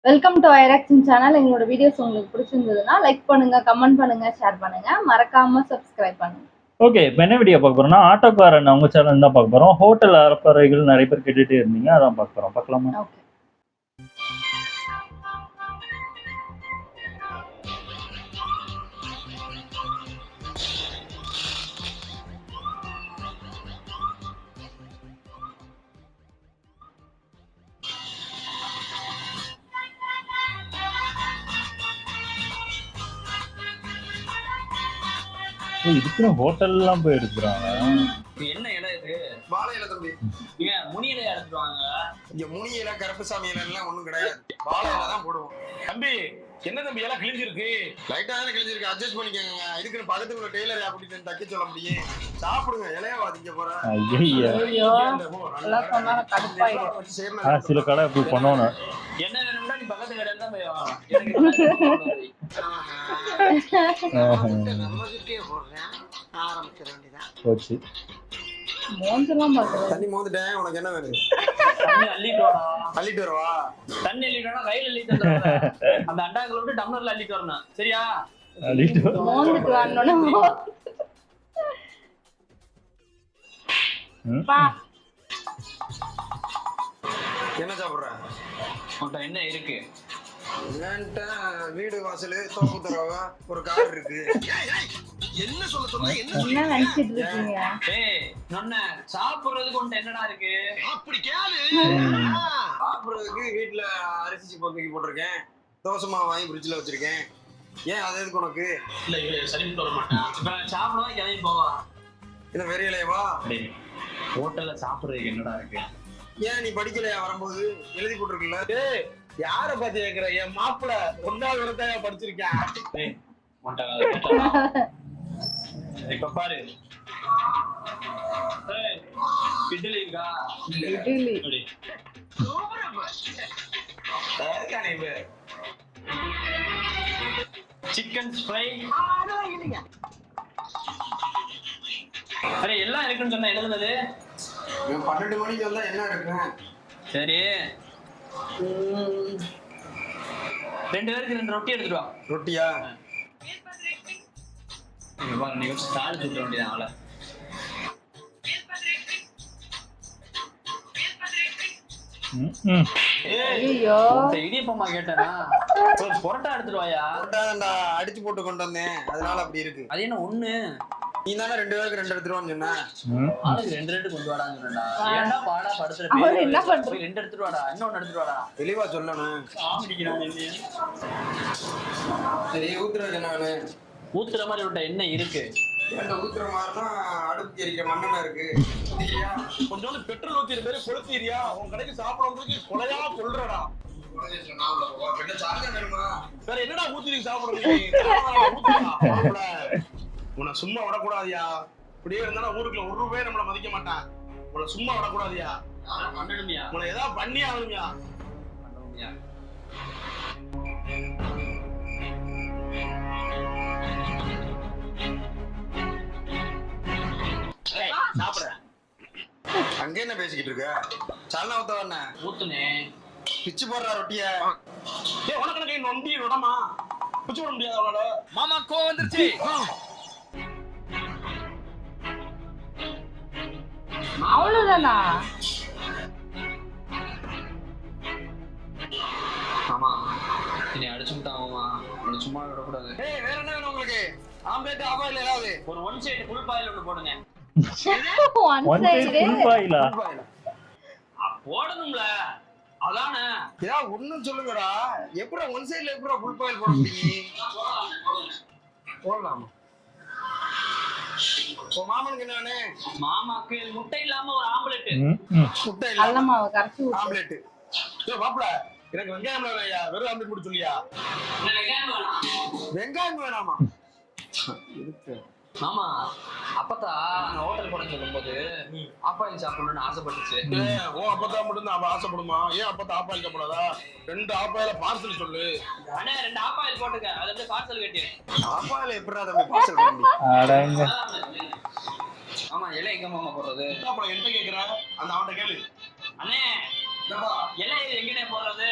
Welcome to ஐராக்ஷன் channel. எங்களோட videos உங்களுக்கு பிடிச்சிருந்ததுன்னா லைக் பண்ணுங்க, கமெண்ட் பண்ணுங்க, ஷேர் பண்ணுங்க, மறக்காம சப்ஸ்கிரைப் பண்ணுங்க. ஓகே, இப்போ என்ன வீடியோ பார்க்க போறோம்னா ஆட்டோக்காரன் அவங்க சேனல் தான் பார்க்க போறோம். ஹோட்டல் அறப்பறைகள் நிறைய பேர் கேட்டுட்டே இருந்தீங்க, அதான் பார்க்க போறோம். பார்க்கலாமா? ஓகே. இதுக்கு ஹோட்டல்லாம் போய் எடுக்கிறாங்க. என்ன இடம் இது? வாழை இலை தம்பி. நீங்க முனி இலையை எடுத்துருவாங்க. இங்க முனி இலை, கருப்புசாமி இலை எல்லாம் ஒண்ணும் கிடையாது. வாழை இலை தான் போடுவோம். தம்பி என்ன தம்பி எல்லாம் கிழிஞ்சிருக்கு? லைட்டா தானே கிழிஞ்சிருக்கு, அட்ஜஸ்ட் பண்ணிக்கோங்க. இதுக்கு பக்கத்துக்குள்ள டெய்லர் அப்படின்னு தைக்க சொல்ல முடியும். சாப்பிடுங்க, இலையா வாதிக்க போறேன். ஐயோ, எல்லாம் சொன்னா கடுப்பாயிடும். சில கடை இப்படி பண்ணணும். என்ன வேணும்னா நீ பக்கத்து கடையில தான் போய் வாங்கலாம். போச்சு. மோஞ்செல்லாம் பாக்குறேன். தண்ணி மோந்துட்டேன், உனக்கு என்ன வேணும்? தண்ணி அள்ளிட்டு வாடா. அள்ளிட்டு வரவா? தண்ணி அள்ளிட்டு வரணும், கையில அள்ளிட்டு வரணும். அந்த அண்டாக்குள்ள விட்டு டம்ளர்ல அள்ளிட்டு வரணும். சரியா? மோந்துட்டு வரணும். என்ன சாப்பிடுற? உன்கிட்ட என்ன இருக்கு? என்கிட்ட வீடு வாசல், தோப்பு தரவா, ஒரு கார் இருக்கு. என்ன சொல்ல சொன்னா என்ன நினைச்சிட்டு இருக்கீங்க? ஏய் நொன்ன, சாப்பிடுறதுக்கு உன்கிட்ட என்னடா இருக்கு? அப்படி கேளு. சாப்பிடுறதுக்கு வீட்டுல அரிசி பொறுமைக்கு போட்டிருக்கேன், தோசை மாவு வாங்கி ஃப்ரிட்ஜ்ல வச்சிருக்கேன். ஏன் அது எதுக்கு உனக்கு? இல்ல இல்ல சரின்னு வர மாட்டேன். இப்ப நான் சாப்பிடுவா கிளம்பி போவா. என்ன வெறியலையவா? ஹோட்டல்ல சாப்பிடுறதுக்கு என்னடா இருக்கு? ஏன் நீ படிக்கலையா? வரும்போது எழுதி போட்டிருக்கல. யார பத்தி கேக்குற? என் மாப்பிள்ள 1வது வருடத்தையா படிச்சிருக்கேன். இப்ப பாரு, இட்லி இருக்கா? இட்லி. Chicken fry. அரே எல்லாம் இருக்குன்னு சொன்ன எழுதுனது. 12 மணிக்கு வந்தா என்ன இருக்கும்? சரி, 2 பேருக்கு 2 ரொட்டி எடுத்துட்டு வா. ரொட்டியா? நீ கொஞ்சம் தாள் சுற்ற வேண்டியதான் அவளை. ஐயோ, இடியப்பமா கேட்டேனா? ஒரு பொரோட்டா எடுத்துட்டு வாயா. அடிச்சு போட்டு கொண்டு வந்தேன், அதனால அப்படி இருக்கு. அது என்ன ஒண்ணு? நீ தானே 2 பேருக்கு 2 எடுத்துருவான்னு சொன்ன. ஆளுக்கு 2 கொண்டு வாடான்னு சொன்னா. ஏன்டா பாடா படுத்துற? அவர் என்ன பண்றாரு? 2 எடுத்துட்டு வாடா, இன்னொன்னு எடுத்துட்டு வாடா. தெளிவா சொல்லணும். ஆம்பிடிக்கிறான் இல்லையா? சரி, ஊத்துறது நானு. ஊத்துற மாதிரி விட்ட என்ன இருக்கு? என்கிட்ட ஊத்துற மாதிரினா அடுப்பு எரிக்கிற மண்ணெண்ணெய் இருக்கு. கொஞ்சோண்டு பெட்ரோல் ஊத்திற பேரு கொளுத்தீரியா? உன் கடைக்கு சாப்பிடறதுக்கு கொலையா சொல்றடா. வேற என்னடா ஊத்தி சாப்பிடுறீங்க? உன்னை சும்மா விடக்கூடாதியா. இப்படியே இருந்தா ஊருக்குள்ள 1 ரூபாய் நம்மள மதிக்க மாட்டான். உன்னை சும்மா விடக்கூடாதியா. பண்ணணுமியா? உன்னை ஏதாவது பண்ணி ஆகணுமியா? பண்ணணுமியா? சாப்பிடுறேன். அங்க என்ன பேசிக்கிட்டு இருக்க? சால்னா ஊத்தவண்ண ஊத்துனே. பிச்சு போடுற ரொட்டிய. ஏய், உனக்கு கை நொண்டி நொடமா பிச்சு விட முடியாது அவனோட. மாமா கோவம் வந்துருச்சு. அவ்வளவுதானா? ஆமா, நீ அடிச்சு விட்டாமா, உன்னை சும்மா விடக்கூடாது. ஏய், வேற என்ன வேணும் உங்களுக்கு? ஆம்லேட் ஆபாயில் ஏதாவது? ஒரு 1 சைடு ஃபுல் பாயில் ஒன்று போடுங்க. ஒன் சைடு போடணும்ல, அதானே. ஏதாவது ஒண்ணும் சொல்லுங்கடா. எப்படா ஒன் சைடுல எப்படா ஃபுல் பாயில் போட முடியும்? போடலாமா? உன் மாமனுக்கு என்னன்னு? மாமாக்கு முட்டை இல்லாம ஒரு ஆம்லெட். முட்டை கடல இல்ல, மாவு கரைச்சி ஊத்து. ஆம்லேட். ஏய் மாப்ள, எனக்கு வெங்காயம் வேணாம்யா, வெறும் ஆம்லெட் போட்டு சொல்லியா? வெங்காயம் வேணாமா? ஆமா, அப்பத்தா நான் ஹோட்டல் போட சொல்லும்போது ஆப்பாயில் சாப்பிடணும்னு ஆசைப்பட்டுச்சு. ஓ அப்பதான் மட்டும் அவன் ஆசைப்படுமா? ஏன் அப்பதான் ஆப்பாயில் சாப்பிடாதா? 2 ஆப்பாயில பார்சல் சொல்லு. அண்ணே 2 ஆப்பாயில் போட்டுக்க, அது வந்து பார்சல் கட்டிடு. ஆப்பாயில எப்படா தம்பி பார்சல் பண்ண முடியும்? ஆமா, இலை எங்க மாமா போடுறது? அப்புறம் என்கிட்ட கேக்குற, அந்த அவன்கிட்ட கேளு. அண்ணே இலை எங்கனே போடுறது?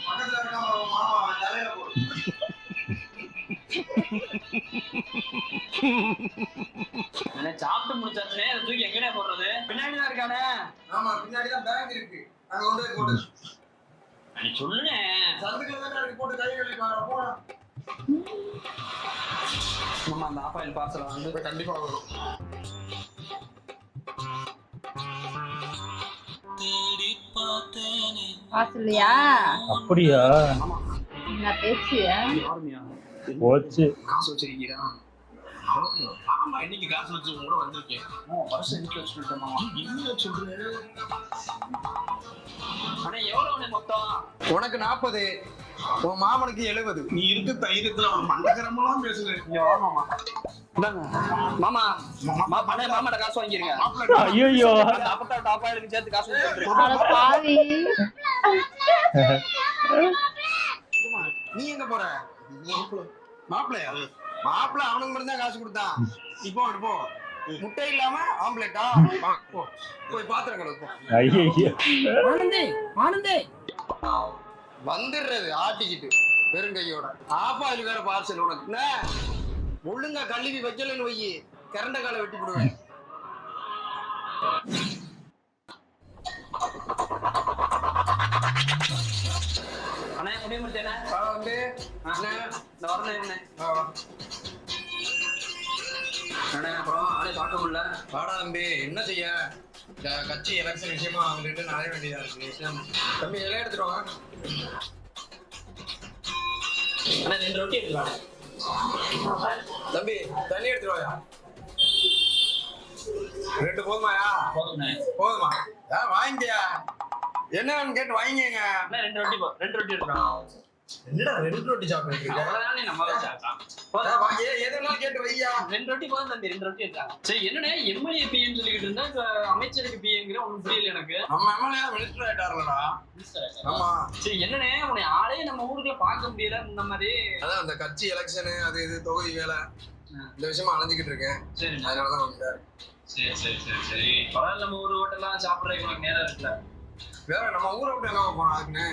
பக்கத்துல இருக்க மாமா அவன் தலையில போடு. சாப்பிட்டு முடிச்சாச்சுனே தூக்கி எங்கனே போடுறது? பின்னாடிதான் இருக்கானே. ஆமா பின்னாடிதான் பேங்க் இருக்கு, அங்க கொண்டு போய் போடு. நீ சொல்லுனே. சந்துக்குள்ள தான் இருக்கு, போட்டு கை கழுவி போடா. மாமா அந்த ஆப்பாயில் பார்சல் வந்து கண்டிப்பா வரும். வாசல்லையா அப்படியா? என்ன பேச்சு? யாருமையா போச்சு. காசு வச்சிருக்கீரா? ஆமா இன்னைக்கு காசு வச்சு உங்க கூட வந்திருக்கேன். வருஷம் வீட்டுல வச்சுட்டேன் மாமா. என்ன சொல்றேன்? ஆனா எவ்வளவு மொத்தம்? உனக்கு 40, உன் மாமனுக்கு 70. நீ இருக்க தைரியத்துல அவன் மண்டகரமெல்லாம் பேசுறேன். இங்க வா மாமா. இந்தாங்க. மாமா அண்ணே மாமாட்ட காசு வாங்கிருங்க. ஐயோ அந்த அப்பத்தா டாப்பாயிலுக்கு சேர்த்து காசு கொடுத்துருங்க. அட பாவி. நீ எங்க போற? மாப்பிள்ளையா? மாப்பிள்ளை அவனுக்கு மட்டும் தான் காசு கொடுத்தான். இப்போ அங்க போ. முட்டை இல்லாம ஆம்லெட்டா? போ போய் பாத்திரம் கழுவு போ. ஐயோ ஆனந்தே வந்துடுறது ஆட்டிக்கிட்டு பெருங்கையோட. ஆப்பாயில் வேற பார்சல் உனக்கு. என்ன ஒழுங்கா கழுவி வைக்கலன்னு வை, கரண்ட காலை வெட்டி போடுவேன். அண்ணே முடிய முடிச்சேனே. வந்து இந்த வரணும் என்ன அண்ணே அப்புறம் ஆளே பார்க்க முடியல. வாடா தம்பி, என்ன செய்ய? இந்த கட்சி எலெக்ஷன் விஷயமா அவங்ககிட்ட நிறைய வேண்டியதா இருக்கு. தம்பி எல்லாம் எடுத்துட்டு வாங்க. அண்ணே 2 ரொட்டி எடுத்துக்கலாம். தம்பி தண்ணி எடுத்துட்டு வாயா. 2 போதுமாயா? போதும்ண்ணே. போதுமா? வாங்கிட்டியா? என்னன்னு கேட்டு வாங்கிங்க. அண்ணே 2 ரொட்டி 2 ரொட்டி எடுத்துக்கலாம். என்னடா 2 ரொட்டி சாப்பிட்டு இருக்க? அவ்வளவுதானே நம்ம வச்சாச்சா. எதுனாலும் கேட்டு வையா. 2 ரொட்டி போதும் தம்பி. 2 ரொட்டி எடுத்தாங்க. சரி என்னண்ணே எம்எல்ஏ பிஎம் சொல்லிக்கிட்டு இருந்தா இப்ப அமைச்சருக்கு பிஎம்ங்கிற ஒன்றும் புரியல எனக்கு. நம்ம எம்எல்ஏ மினிஸ்டர் ஆயிட்டாருலடா. ஆமா. சரி என்னண்ணே உன்னை ஆளே நம்ம ஊருக்குள்ள பார்க்க முடியல இந்த மாதிரி. அதான் அந்த கட்சி எலெக்ஷனு அது இது தொகுதி வேலை இந்த விஷயமா அலைஞ்சிக்கிட்டு இருக்கேன். சரி அதனாலதான் வந்தாரு. சரி சரி சரி சரி பரவாயில்ல. நம்ம ஊர் ஹோட்டல்லாம் சாப்பிட்றதுக்கு உனக்கு நேரம் இருக்குல்ல. வேற நம்ம ஊரை விட்டு என்ன போனோம்? அதுக்குன்னு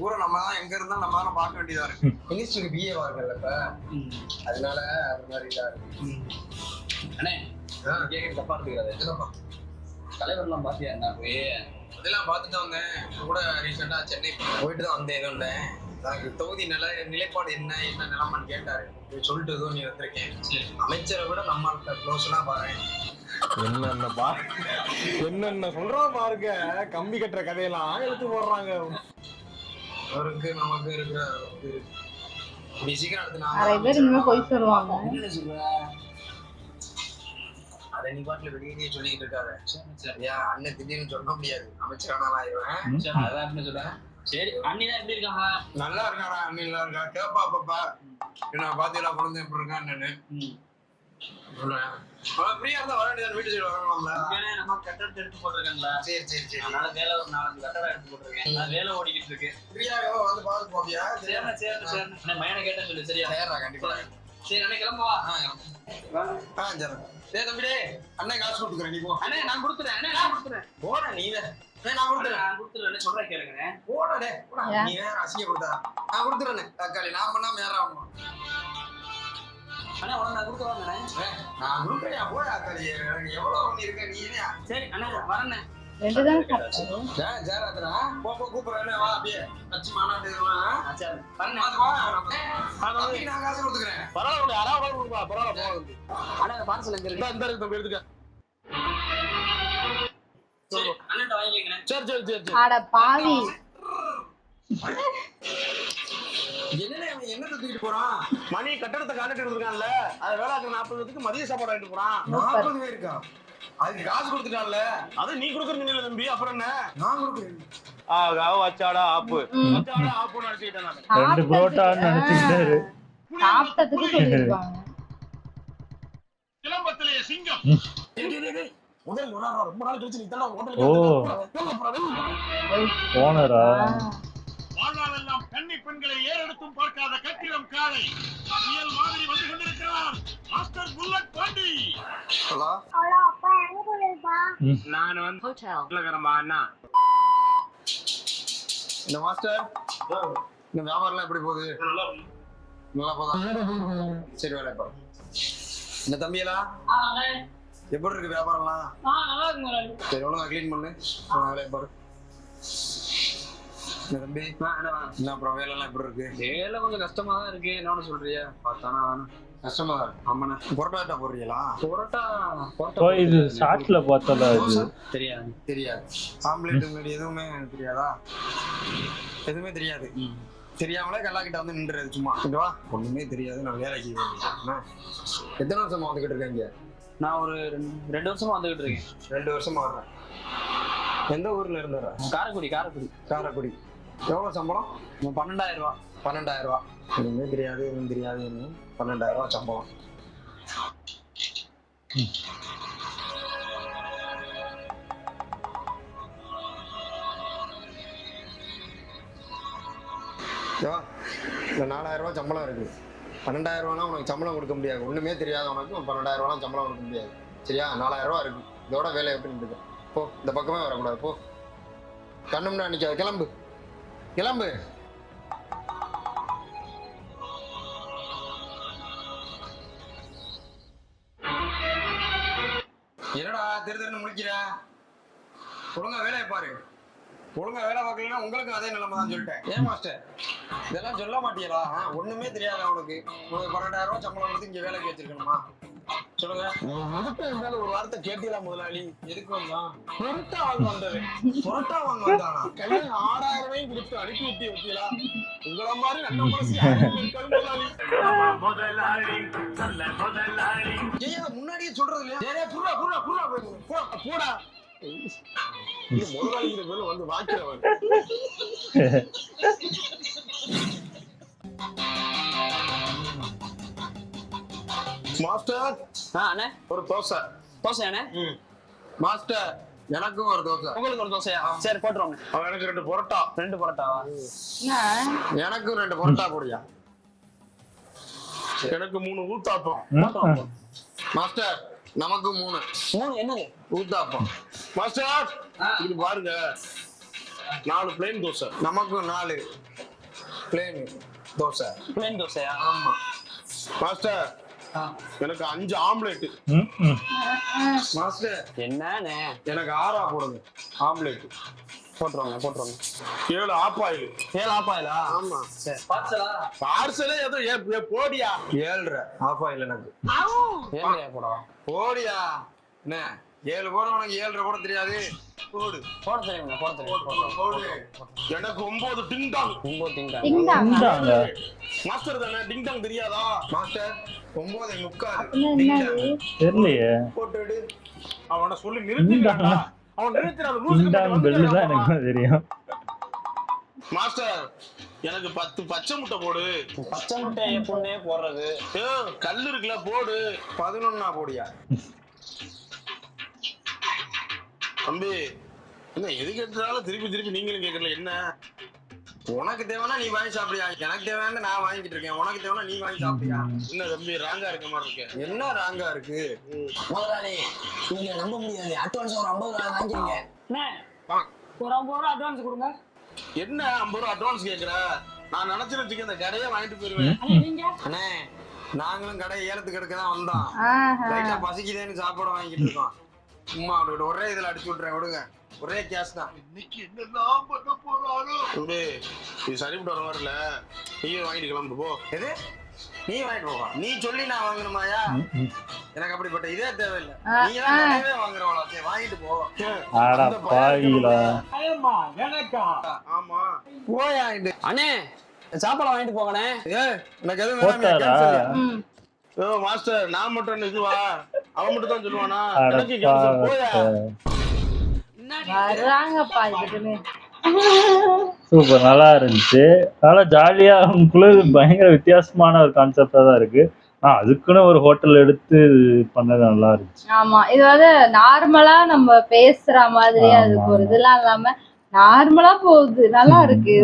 ஊரை நம்ம தான் எங்க இருந்தாலும் நம்ம தான் பார்க்க வேண்டியதா இருக்கு. மினிஸ்டருக்கு பிஏ வாங்கல இப்ப, அதனால அது மாதிரி இதா இருக்கு. அண்ணே கேட்க தப்பா எடுத்துக்கிறாரு. என்னப்பா தலைவர்லாம் பாத்தியா என்ன போய்? அதெல்லாம் பார்த்துட்டு வந்தேன். இப்ப கூட ரீசெண்டா சென்னை போயிட்டு தான் வந்தேன். எதுவும் இல்லை, எனக்கு தொகுதி நிலைப்பாடு என்ன நிலைமைன்னு கேட்டாரு. சொல்லிட்டு எதுவும் நீ வந்திருக்கேன். அமைச்சரை விட நம்மள்கிட்ட க்ளோஸ்னா பாரு. என்னென்ன சொல்றான் பாருங்க. கம்பி கட்டுற கதையெல்லாம் எடுத்து போடுறாங்க. அவருக்கு நமக்கு இருக்கிற இப்படி சீக்கிரம் எடுத்து நிறைய பேர் இனிமே போய் சொல்லுவாங்க. அதை நீ பாட்டுல வெளியே சொல்லிட்டு இருக்காரு. சரியா? அண்ணன் திடீர்னு சொல்ல முடியாது, அமைச்சரானாலும் ஆயிடுவேன். அதான் என்ன சொல்றேன். சரி அண்ணிதான் எப்படி இருக்காங்க? நல்லா இருக்காடா. அண்ணன் நல்லா இருக்கா. கேப்பா பாப்பா நான் பாத்தீங்களா குழந்தை எப்படி இருக்கான்னு சொல்லுவேன். ஃப்ரீயா இருந்தா வர வேண்டியது. வீட்டு சைடு வரணும்ல. நம்ம கட்டடத்தை எடுத்து போட்டிருக்கேன்ல. சரி சரி சரி. அதனால வேலை ஒரு 4 கட்டடம் எடுத்து போட்டிருக்கேன். நான் வேலை ஓடிக்கிட்டு இருக்கு. ஃப்ரீயாக வந்து பார்த்து போவியா? சரிண்ணா சரிண்ணா சரிண்ணா. நான் மயனை கேட்டேன்னு சொல்லு. சரியா? சரிடா கண்டிப்பா. சரி அண்ணே கிளம்புவா. சரி. டேய் தம்பிடே, அண்ணன் காசு கொடுக்குறேன், நீ போ. அண்ணே நான் கொடுத்துறேன். அண்ணே நான் கொடுத்துறேன். போடா நீ வேற. நான் கொடுத்துறேன். நான் கொடுத்துறேன். சொல்றேன் கேளுங்கண்ணே. போடா டே போடா. நீ வேற அசிங்க கொடுத்தா நான் கொடுத்துறேன். தக்காளி நான் பண்ணா வேற ஆகணும். அண்ணே உனக்கு நான் கொடுத்து வாங்கண்ணே. நான் கொடுக்குறேன். போடா தக்காளி. எனக்கு எவ்வளவு பண்ணி இருக்க நீ? என்ன சரி அண்ணே வரண்ணே. 2 தான் சாப்பிட்டோம். ஜெயராஜனா போ கூப்பிடுறேன். வா அப்படியே கட்சி மாநாடு நான் காசு கொடுத்துக்கிறேன். பரவாயில்ல யாராவது கொடுப்பா. பரவாயில்ல போகுது. அண்ணே பார்சல் எங்க இருக்கு? இந்த இருக்கு தம்பி எடுத்துக்க. சரி அண்ணன்ட்ட வாங்கிக்கங்கண்ணே. சரி சரி சரி சரி. அட பாவி. என்னடா அவன் என்ன தூக்கிட்டு போறான்? மணி கட்டடத்தை காண்டிட்டு இருக்கான்ல, அதை வேளாக்கு 40 மதிய சாப்பாடு வாங்கிட்டு போறான். 40 பேருக்கா? அதுக்கு காசு கொடுத்துட்டான்ல. அது நீ கொடுக்குறீங்க இல்ல தம்பி, அப்புறம் என்ன? நான் கொடுக்குறேன். வச்சாடா ஆப்பு வச்சாடா ஆப்பு நினைச்சுக்கிட்டேன் நான். 2 புரோட்டான்னு நினைச்சுக்கிட்டாரு. சாப்பிட்டதுக்கு சொல்லிருப்பாங்க. கிளம்பத்திலேயே சிங்கம். முதல் ரொம்ப நாள் கழிச்சு நீ தான் ஓ போனரா? வாழ்நாளெல்லாம் கன்னி பெண்களை ஏறெடுத்தும் பார்க்காத கட்டிடம் காலை புயல் மாதிரி வந்து கொண்டிருக்கிறார் மாஸ்டர் புல்லட் பாண்டி. ஹலோ அப்பா எங்க போயிருப்பா? நான் வந்து ஹோட்டல் இல்லங்கறமா அண்ணா. இந்த மாஸ்டர் இந்த வியாபாரம்லாம் எப்படி போகுது? நல்லா போதா? சரி வேலை பாரு. இந்த தம்பியெல்லாம் எப்படி இருக்கு வியாபாரம்லாம்? நல்லா இருக்கு முதலாளி. சரி ஒழுங்கா க்ளீன் பண்ணு. வேலையை பாரு. இந்த தம்பி என்ன அப்புறம் வேலைலாம் எப்படி இருக்கு? வேலை கொஞ்சம் கஷ்டமா தான் இருக்கு. என்ன சொல்றியா? பார்த்தானா கஷ்டமா தான் இருக்கு. ஆமாண்ணா. பொரோட்டா போடுறீங்களா? பொரோட்டா இது ஷார்ட்ல பார்த்தல இது தெரியாது. தெரியாது. ஆம்லேட் எதுவுமே தெரியாதா? எதுவுமே தெரியாது. தெரியாமலே கல்லா கிட்ட வந்து நின்றுறது சும்மா. ஓகேவா? ஒண்ணுமே தெரியாது. நான் வேலைக்கு எத்தனை வருஷமா வந்துகிட்டு இருக்கேன்? நான் ஒரு 2 வருஷமா வந்துகிட்டு இருக்கேன். 2 வருஷமா வர்றேன். எந்த ஊர்ல இருந்தா? காரைக்குடி. காரைக்குடி. எவ்வளவு சம்பளம்? 12,000 ரூபா. 12,000 ரூபா. எதுவுமே தெரியாது, எதுவும் தெரியாது. 12,000 ரூபா சம்பளம். இந்த 4,000 ரூபா சம்பளம் இருக்கு. 12,000 ரூபானா உனக்கு சம்பளம் கொடுக்க முடியாது. ஒண்ணுமே தெரியாத உனக்கு 12,000 ரூபாலாம் சம்பளம் கொடுக்க முடியாது. சரியா? 4,000 ரூபா இருக்கு. இதோட வேலையை எப்படி நின்று போ. இந்த பக்கமே வரக்கூடாது. போ. கண்ணும்னா நிக்காது. கிளம்பு கிளம்பு. என்னடா திருன்னு முடிக்கிற? ஒழுங்கா வேலையை பாரு. ஒழுங்கா வேலை பார்க்கலன்னா உங்களுக்கு அதே நிலைமை தான் சொல்லிட்டேன். ஏன் மாஸ்டர் இதெல்லாம் சொல்ல மாட்டீங்களா? ஒண்ணுமே தெரியாது அவனுக்கு. 12,000 ரூபா சம்பளம் கொடுத்து இங்க வேலைக்கு வச்சிருக்கணுமா? சொல்லுங்க. முதல்ல இருந்தாலும் ஒரு வார்த்தை கேட்டீங்களா முதலாளி? எதுக்கு வந்தான்? பொருட்டா வாங்க வந்தது. பொருட்டா வாங்க வந்தானா? கையில 6,000 ரூபாயும் கொடுத்து அனுப்பி விட்டு வச்சீங்களா? உங்களை மாதிரி நல்ல மனசு முதலாளி. ஏன் முன்னாடியே சொல்றது இல்லையா? போடா முதலாளிங்கிற பேர்ல வந்து வாக்கிறவன். மாஸ்டர் அண்ணே ஒரு தோசை. தோசை அண்ணே. மாஸ்டர் எனக்கும் ஒரு தோசை. உங்களுக்கு ஒரு தோசையா? சரி போட்டுருவாங்க. அவன் எனக்கு 2 பரோட்டா. 2 பரோட்டாவா? எனக்கும் 2 பரோட்டா போடியா. எனக்கு 3 ஊத்தாப்பம். மாஸ்டர் நமக்கு 3 என்னது ஊத்தாப்பம். மாஸ்டர் இது பாருங்க 4 பிளேன் தோசை. நமக்கு 4 பிளேன் தோசை. பிளேன் தோசையா? ஆமா. மாஸ்டர் எனக்கு 5 ஆம்லெட். மாஸ்டர் என்னண்ணே? எனக்கு 6 போடுங்க ஆம்லெட். போட்டுருவாங்க 7 ஆப்பாயில். 7 ஆப்பாயிலா? ஆமா. சரி பார்சலே ஏதோ போடியா. 7 ஆப்பாயில் எனக்கு. 7 போடா. போடியா. என்ன 7 போட உனக்கு 7 போட தெரியாது? போடு. போட தெரியுங்க. போடு. எனக்கு 9 டிங் டாங். 9 டிங் இந்தாங்க. மாஸ்டர் தானே டிங் டாங் தெரியாதா? மாஸ்டர் 9:45 தெரியலையே. போட்டுடு. அவனை சொல்லி நிறுத்திடா. அவன் நிறுத்திடாத. இந்தாங்க பெல்லு தான் எனக்கு தெரியும். மாஸ்டர் எனக்கு 10 பச்சை முட்டை போடு. பச்சை முட்டை எப்பவுமே போடுறது. கல்லு இருக்குல்ல போடு. 11 போடியா. தம்பி என்ன எது கேட்டாலும் திருப்பி நீங்களும் கேட்கல. என்ன உனக்கு தேவைன்னா நீ வாங்கி சாப்பிடியா? எனக்கு தேவையான நான் வாங்கிட்டு இருக்கேன். உனக்கு தேவைன்னா நீ வாங்கி சாப்பிடியா? என்ன தம்பி ராங்கா இருக்க மாதிரி இருக்கு? என்ன ராங்கா இருக்கு? முதலாளி நீங்க நம்ப முடியாது. அட்வான்ஸ் ஒரு 50,000 வாங்கிருங்க. ஒரு 50 ரூபா அட்வான்ஸ் கொடுங்க. என்ன 50 ரூபா அட்வான்ஸ் கேக்குற? நான் நினைச்சிருச்சுக்க இந்த கடையை வாங்கிட்டு போயிருவேன். அண்ணே நாங்களும் கடை ஏலத்துக்கு எடுக்க தான் வந்தோம். லைட்டா பசிக்குதேன்னு சாப்பாடு வாங்கிட்டு இருக்கோம். சும்மா ஒரே இதுல அடிச்சு விட்டுறேன். விடுங்க. ஒரே கேஸ் தான். இன்னைக்கு என்னெல்லாம் பண்ண போறாரோ. இது சரிப்பட்டு வர மாதிரில. நீயே வாங்கிட்டு கிளம்பு போ. எது நீ வாங்கிட்டு போவா? நீ சொல்லி நான் வாங்கணுமாயா? எனக்கு அப்படிப்பட்ட இதே தேவையில்லை. நீ எல்லாம் வாங்குறவளா? வாங்கிட்டு போ. ஆடா பாவிகளா. ஆமா போயா. அண்ணே சாப்பாடு வாங்கிட்டு போங்கண்ணே. எனக்கு எதுவும் மாஸ்டர் நான் மட்டும் இதுவா? அவன் மட்டும் தான் சொல்லுவானா? சூப்பர் நல்லா இருந்துச்சு. நல்லா ஜாலியா உங்களுக்கு பயங்கர வித்தியாசமான ஒரு கான்செப்டா தான் இருக்கு. அதுக்குன்னு ஒரு ஹோட்டல் எடுத்து பண்ணது நல்லா இருந்துச்சு. ஆமா இது வந்து நார்மலா நம்ம பேசுற மாதிரி அதுக்கு ஒரு இதெல்லாம் இல்லாம நார்மலா போகுது. நல்லா இருக்கு.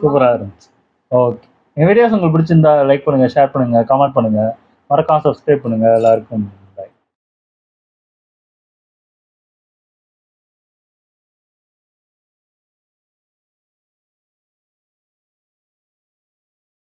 சூப்பரா இருந்துச்சு. ஓகே என் வீடியோஸ் உங்களுக்கு பிடிச்சிருந்தா லைக் பண்ணுங்க, ஷேர் பண்ணுங்க, கமெண்ட் பண்ணுங்க, மறக்காம சப்ஸ்கிரைப் பண்ணுங்க. எல்லாருக்கும்